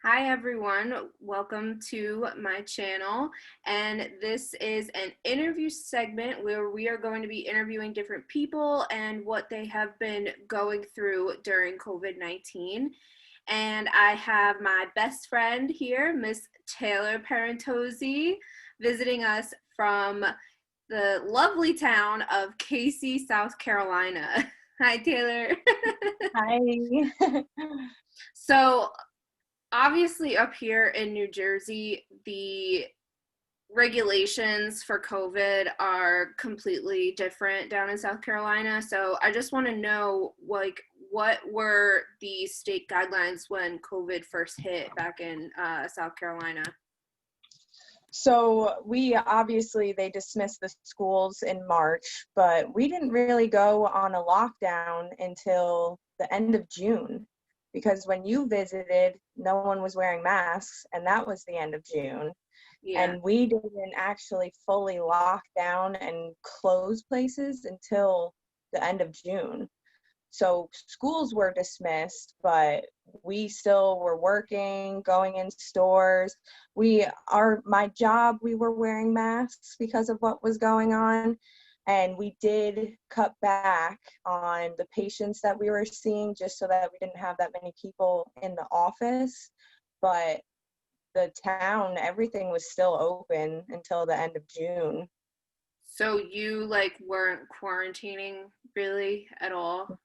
Hi everyone, welcome to my channel. And this is an interview segment where we are going to be interviewing different people and what they have been going through during COVID-19. And I have my best friend here, Miss Taylor Parentozzi, visiting us from the lovely town of Casey, South Carolina. Hi, Taylor. Hi. So, obviously, up here in New Jersey, the regulations for COVID are completely different down in South Carolina. So I just want to know, like, what were the state guidelines when COVID first hit back in South Carolina? So we obviously they dismissed the schools in March, but we didn't really go on a lockdown until the end of June because when you visited, no one was wearing masks, and that was the end of June. Yeah. And we didn't actually fully lock down and close places until the end of June. So schools were dismissed, but we still were working, going in stores. My job, we were wearing masks because of what was going on. And we did cut back on the patients that we were seeing just so that we didn't have that many people in the office. But the town, everything was still open until the end of June. So you like weren't quarantining really at all?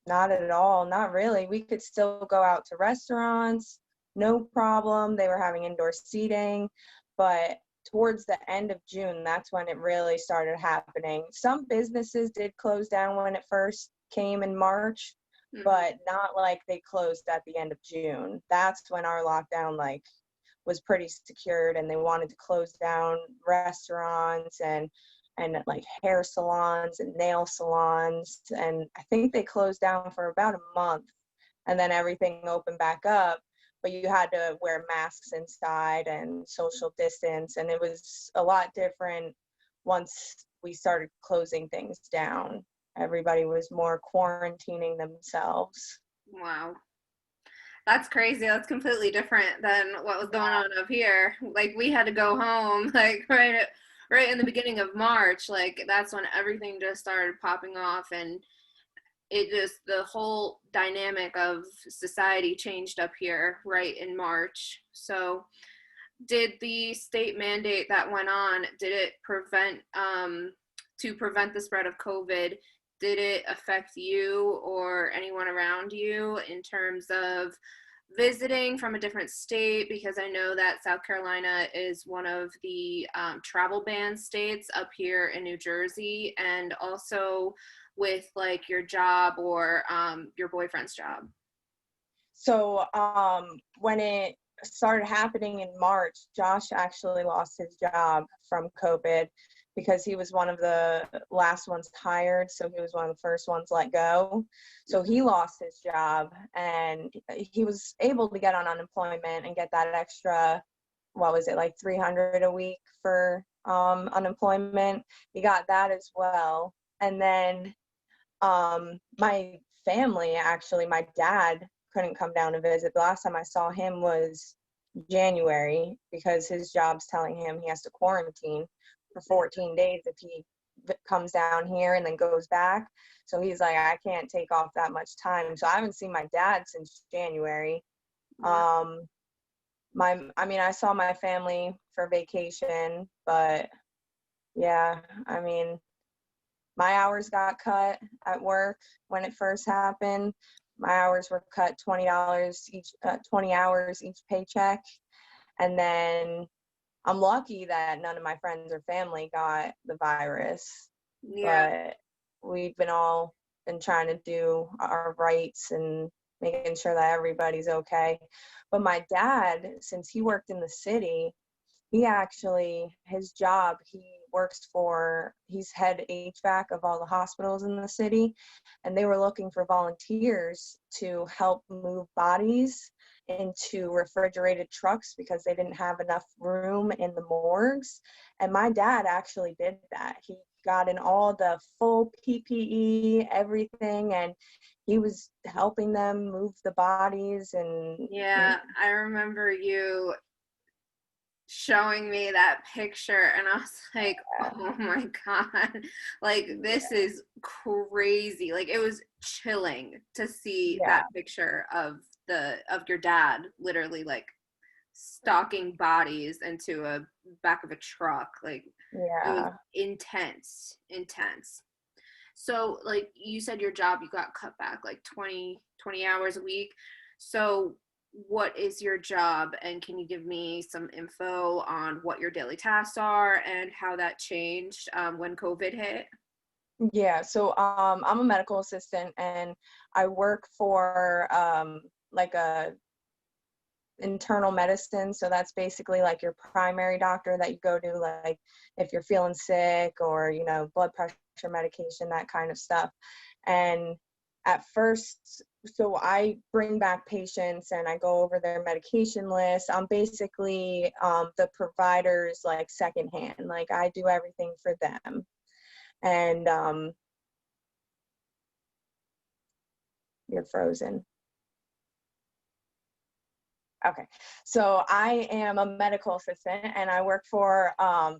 Not at all, not really. We could still go out to restaurants, no problem. They were having indoor seating, but towards the end of June, that's when it really started happening. Some businesses did close down when it first came in March, Hmm. but not like they closed at the end of June. That's when our lockdown was pretty secured, and they wanted to close down restaurants and like hair salons and nail salons, and I think they closed down for about a month, and then everything opened back up, but you had to wear masks inside and social distance, and it was a lot different once we started closing things down. Everybody was more quarantining themselves. Wow. That's crazy. That's completely different than what was going on up here. Like we had to go home like right in the beginning of March. Like that's when everything just started popping off and it just the whole dynamic of society changed up here right in March. So did the state mandate that went on, did it prevent to prevent the spread of COVID, did it affect you or anyone around you in terms of visiting from a different state? Because I know that South Carolina is one of the travel ban states up here in New Jersey, and also with like your job or your boyfriend's job. So when it started happening in March, Josh actually lost his job from COVID because he was one of the last ones hired. So he was one of the first ones let go. So he lost his job, and he was able to get on unemployment and get that extra, what was it, like 300 a week for unemployment. He got that as well. And then my family, actually, my dad couldn't come down to visit. The last time I saw him was January because his job's telling him he has to quarantine for 14 days if he comes down here and then goes back. So he's like, I can't take off that much time. So I haven't seen my dad since January. Wow. Um, I mean, I saw my family for vacation, but yeah, I mean, my hours got cut at work when it first happened. My hours were cut $20 each, 20 hours each paycheck. And then I'm lucky that none of my friends or family got the virus, Yeah. but we've all been trying to do our rights and making sure that everybody's okay. But my dad, since he worked in the city, he actually, his job, he's head HVAC of all the hospitals in the city, and they were looking for volunteers to help move bodies into refrigerated trucks because they didn't have enough room in the morgues. And my dad actually did that. He got in all the full PPE, everything, and he was helping them move the bodies. And Yeah, I remember you showing me that picture and I was like, oh my God, like this is crazy. Like it was chilling to see yeah, that picture of your dad literally like stalking bodies into a back of a truck. Like it was yeah. intense. So like you said your job you got cut back like 20 hours a week. So what is your job and can you give me some info on what your daily tasks are and how that changed when COVID hit? Yeah, so I'm a medical assistant and I work for like a internal medicine. So that's basically like your primary doctor that you go to, like if you're feeling sick or, you know, blood pressure medication, that kind of stuff. And at first, so I bring back patients and I go over their medication list. I'm basically the provider's like second hand, like I do everything for them. And you're frozen. Okay, so I am a medical assistant and I work for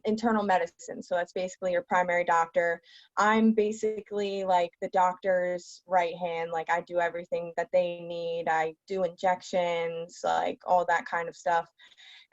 internal medicine. So that's basically your primary doctor. I'm basically like the doctor's right hand. Like I do everything that they need. I do injections, like all that kind of stuff.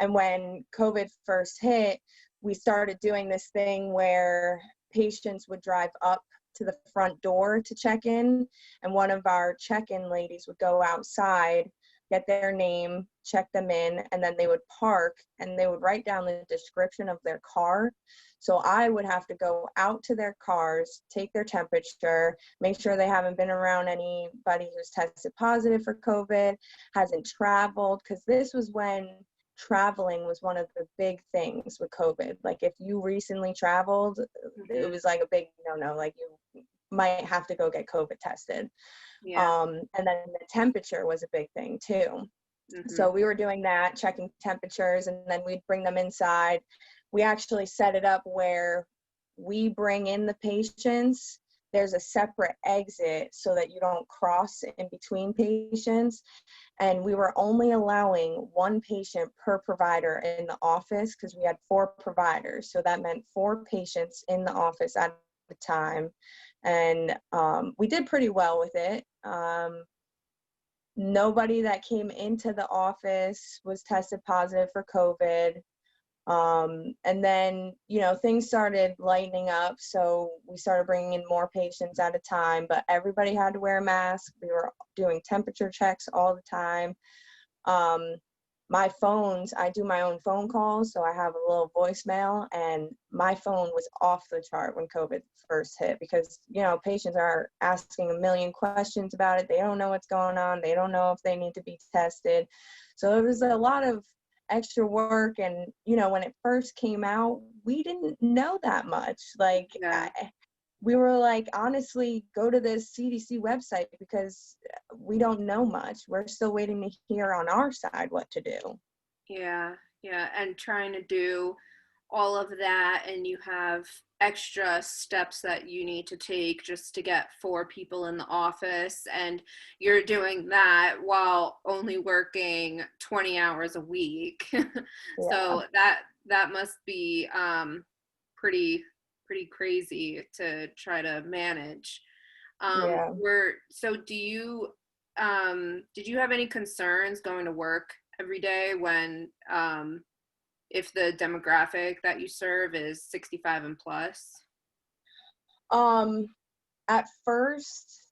And when COVID first hit, we started doing this thing where patients would drive up to the front door to check in, and one of our check-in ladies would go outside, get their name, check them in, and then they would park and they would write down the description of their car. So I would have to go out to their cars, take their temperature, make sure they haven't been around anybody who's tested positive for COVID, hasn't traveled, because this was when traveling was one of the big things with COVID. Like if you recently traveled, it was like a big no-no, like you might have to go get COVID tested. Yeah. And then the temperature was a big thing too. So we were doing that, checking temperatures, and then we'd bring them inside. We actually set it up where we bring in the patients. There's a separate exit so that you don't cross in between patients. And we were only allowing one patient per provider in the office because we had 4 providers. So that meant 4 patients in the office at a time. And we did pretty well with it. Nobody that came into the office was tested positive for COVID. And then, you know, things started lightening up. So we started bringing in more patients at a time, but everybody had to wear a mask. We were doing temperature checks all the time. My phones, I do my own phone calls. So I have a little voicemail, and my phone was off the chart when COVID first hit because, you know, patients are asking a million questions about it. They don't know what's going on. They don't know if they need to be tested. So it was a lot of extra work. And, you know, when it first came out, we didn't know that much. Like, Yeah. we were like, honestly, go to the CDC website because we don't know much. We're still waiting to hear on our side what to do. Yeah, yeah, and trying to do all of that, and you have extra steps that you need to take just to get 4 people in the office, and you're doing that while only working 20 hours a week. Yeah. So that must be pretty crazy to try to manage. Yeah. So do you did you have any concerns going to work every day when if the demographic that you serve is 65 and plus? Um, at first,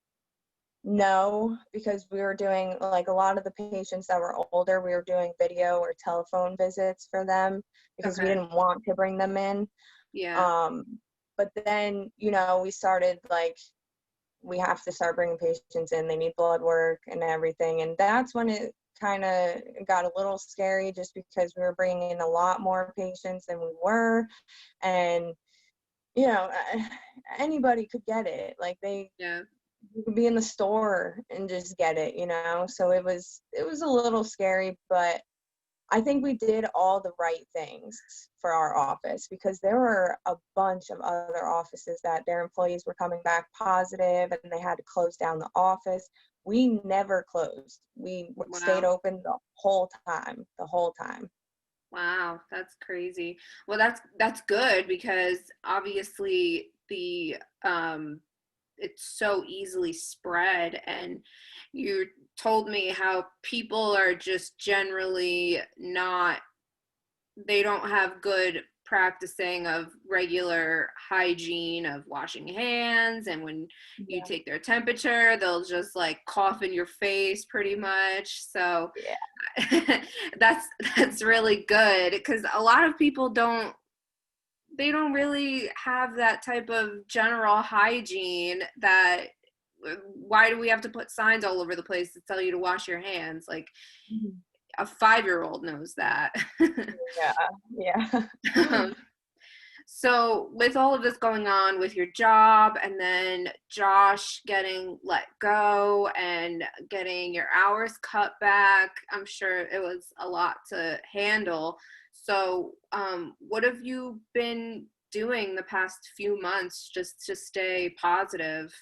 no, because we were doing like a lot of the patients that were older, we were doing video or telephone visits for them because we Okay. didn't want to bring them in. Yeah. Um, but then, you know, we started like, we have to start bringing patients in. They need blood work and everything. And that's when it kind of got a little scary just because we were bringing in a lot more patients than we were. And, you know, anybody could get it. Like Yeah. you could be in the store and just get it, you know? So it was a little scary, but I think we did all the right things for our office, because there were a bunch of other offices that their employees were coming back positive and they had to close down the office. We never closed. We stayed Wow. open the whole time, the whole time. Wow, that's crazy. Well, that's good because obviously the it's so easily spread, and you told me how people are just generally not, they don't have good practicing of regular hygiene of washing hands, and when you Yeah. take their temperature they'll just like cough in your face pretty much. So Yeah. that's that's really good because a lot of people don't, they don't really have that type of general hygiene that, why do we have to put signs all over the place to tell you to wash your hands? Like Mhm. a 5-year-old knows that. Yeah. Yeah. um, so with all of this going on with your job and then Josh getting let go and getting your hours cut back, I'm sure it was a lot to handle. So what have you been doing the past few months just to stay positive?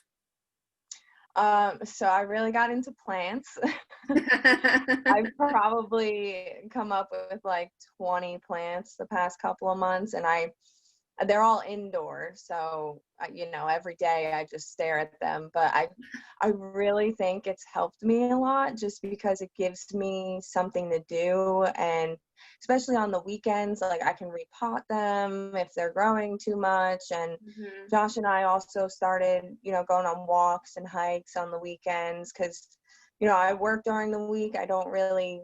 So I really got into plants. I've probably come up with like 20 plants the past couple of months, and they're all indoor, so every day I just stare at them. But I really think it's helped me a lot, just because it gives me something to do, and especially on the weekends, like I can repot them if they're growing too much. And Mhm. Josh and I also started, going on walks and hikes on the weekends, because I work during the week. I don't really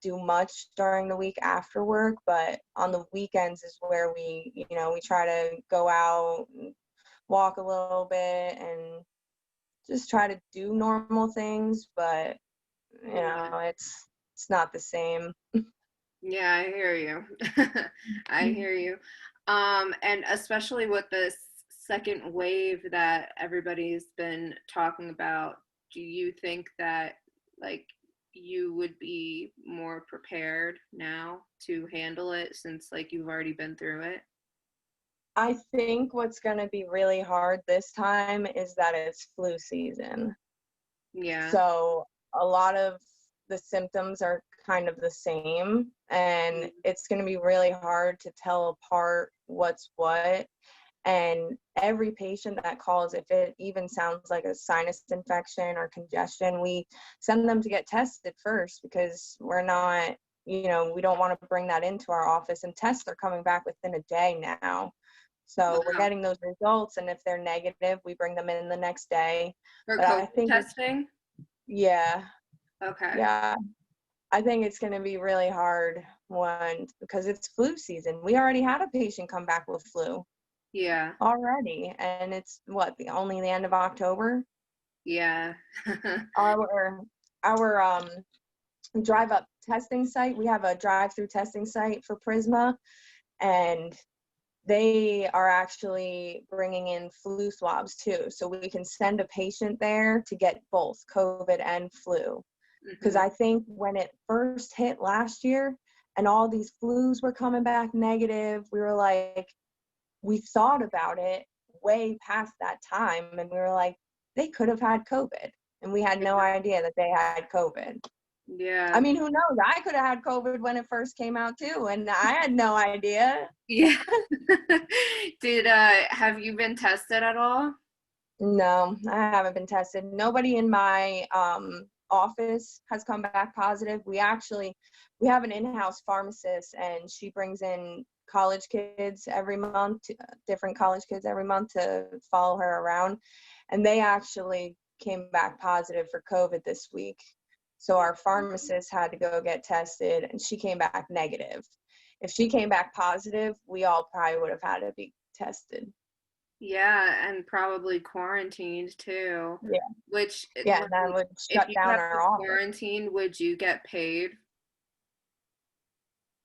do much during the week after work, but on the weekends is where we try to go out and walk a little bit and just try to do normal things. But Yeah. it's not the same. Yeah, I hear you. I hear you. And especially with this second wave that everybody's been talking about, do you think that like you would be more prepared now to handle it since like you've already been through it? I think what's going to be really hard this time is that it's flu season. Yeah. So a lot of the symptoms are kind of the same, and it's going to be really hard to tell apart what's what. And every patient that calls, if it even sounds like a sinus infection or congestion, we send them to get tested first, because we're not, we don't want to bring that into our office. And tests are coming back within a day now. So we're Wow. getting those results, and if they're negative, we bring them in the next day. For But I COVID think it's, testing? yeah, Okay. yeah. I think it's going to be really hard because it's flu season. We already had a patient come back with flu Yeah. already, and it's only the end of October. Yeah. Our drive up testing site, we have a drive through testing site for Prisma, and they are actually bringing in flu swabs too, so we can send a patient there to get both COVID and flu. Because Mhm. I think when it first hit last year and all these flus were coming back negative, we thought about it way past that time, and we were like, they could have had COVID, and we had no idea that they had COVID. I Yeah. mean, who knows? I could have had COVID when it first came out too, and I had no idea. Yeah. Did have you been tested at all? No, I haven't been tested. Nobody in my office has come back positive. We have an in-house pharmacist, and she brings in college kids every month, different college kids every month, to follow her around. And they actually came back positive for COVID this week. So our pharmacist had to go get tested, and she came back negative. If she came back positive, we all probably would have had to be tested. Yeah, and probably quarantined too. Yeah. Which, Yeah, and that would if shut you down have to our office. quarantine, would you get paid?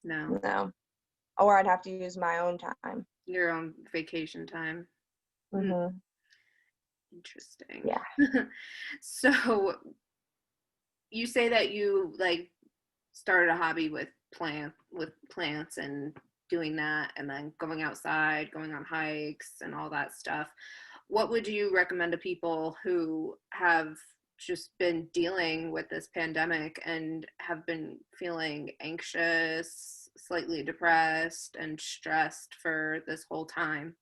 No, No. Or I'd have to use my own time. your own vacation time. Hmm, Hmm. interesting. Yeah. So you say that you like started a hobby with plants and doing that, and then going outside, going on hikes and all that stuff. What would you recommend to people who have just been dealing with this pandemic and have been feeling anxious, slightly depressed, and stressed for this whole time?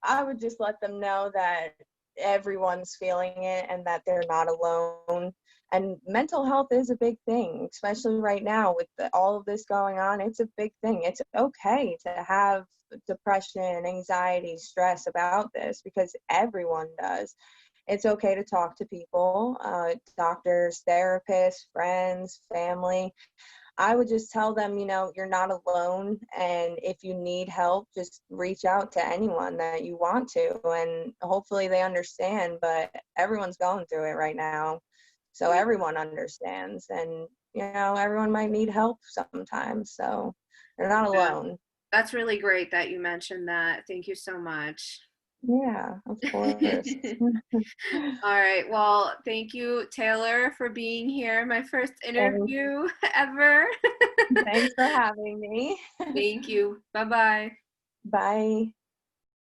I would just let them know that everyone's feeling it and that they're not alone. And mental health is a big thing, especially right now with all of this going on. It's a big thing. It's okay to have depression, anxiety, stress about this because everyone does. It's okay to talk to people, doctors, therapists, friends, family. I would just tell them, you're not alone. And if you need help, just reach out to anyone that you want to. And hopefully they understand. But everyone's going through it right now. So Yeah, everyone understands. And, everyone might need help sometimes. So you're not yeah. alone. That's really great that you mentioned that. Thank you so much. Yeah, of course. All right. Well, thank you, Taylor, for being here. My first And interview ever. thanks for having me. Thank you. Bye bye. Bye.